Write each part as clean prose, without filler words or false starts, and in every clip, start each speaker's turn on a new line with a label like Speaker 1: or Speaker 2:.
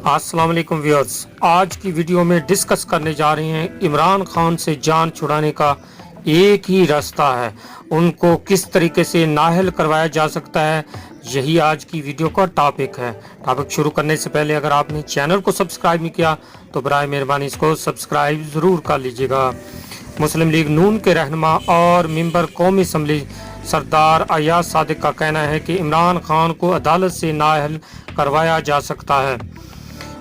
Speaker 1: अस्सलाम वालेकुम व्यूअर्स, आज की वीडियो में डिस्कस करने जा रहे हैं इमरान खान से जान छुड़ाने का एक ही रास्ता है। उनको किस तरीके से नाअहल करवाया जा सकता है, यही आज की वीडियो का टॉपिक है। टॉपिक शुरू करने से पहले अगर आपने चैनल को सब्सक्राइब नहीं किया तो बराए मेहरबानी इसको सब्सक्राइब ज़रूर कर लीजिएगा। मुस्लिम लीग नून के रहनुमा और मेंबर कौमी असम्बली सरदार अयाज सादिक का कहना है कि इमरान खान को अदालत से नाअहल करवाया जा सकता है।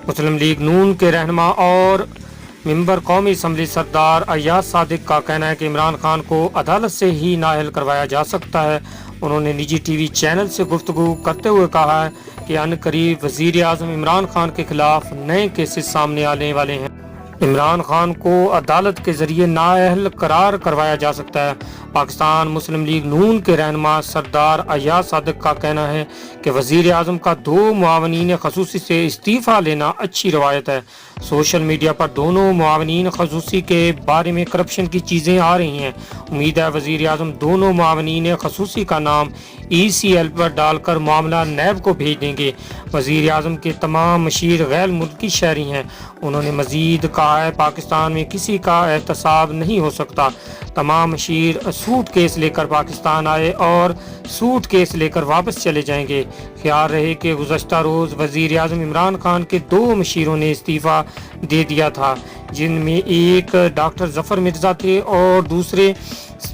Speaker 1: मुस्लिम लीग नून के रहनुमा और मेंबर कौमी असम्बली सरदार अयाज सादिक का कहना है कि इमरान खान को अदालत से ही नाअहल करवाया जा सकता है। उन्होंने निजी टीवी चैनल से गुफ्तगू करते हुए कहा है कि अनकरीब वज़ीर आज़म इमरान खान के खिलाफ नए केसेस सामने आने वाले हैं। इमरान खान को अदालत के ज़रिए नाअहल करार करवाया जा सकता है। पाकिस्तान मुस्लिम लीग नून के रहनुमा सरदार अयाज सादिक का कहना है कि वज़ीर आज़म का 2 मुआवनीन खसूसी से इस्तीफ़ा लेना अच्छी रवायत है। सोशल मीडिया पर दोनों मुआवनीन खसूसी के बारे में करप्शन की चीज़ें आ रही हैं। उम्मीद है वज़ीर आज़म दोनों मुआवनीन खसूसी का नाम ECL पर डालकर मामला नैब को भेज देंगे। वज़ीर आज़म के तमाम मशीर गैर मुल्की शहरी हैं। उन्होंने मज़ीद कहा है पाकिस्तान में किसी का एहतसाब नहीं हो सकता। तमाम मशीर सूट केस लेकर पाकिस्तान आए और सूट केस लेकर वापस चले जाएंगे। ख्याल रहे कि गुज़श्ता रोज़ वज़ीर आज़म इमरान खान के 2 मशीरों ने इस्तीफ़ा दे दिया था, जिनमें एक डॉक्टर ज़फ़र मिर्ज़ा थे और दूसरे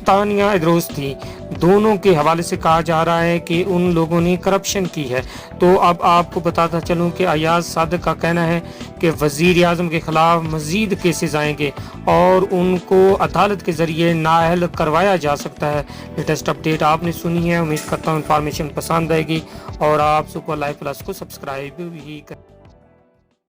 Speaker 1: तानिया इदरोस थी। दोनों के हवाले से कहा जा रहा है कि उन लोगों ने करप्शन की है। तो अब आपको बताता चलूं कि अयाज सादिक का कहना है कि वज़ीर आज़म के ख़िलाफ़ मज़ीद केसेस आएंगे और उनको अदालत के ज़रिए नाअहल करवाया जा सकता है। लेटेस्ट अपडेट आपने सुनी है। उम्मीद करता हूँ इन्फॉर्मेशन पसंद आएगी और आप सुपर लाइव प्लस को सब्सक्राइब भी करें।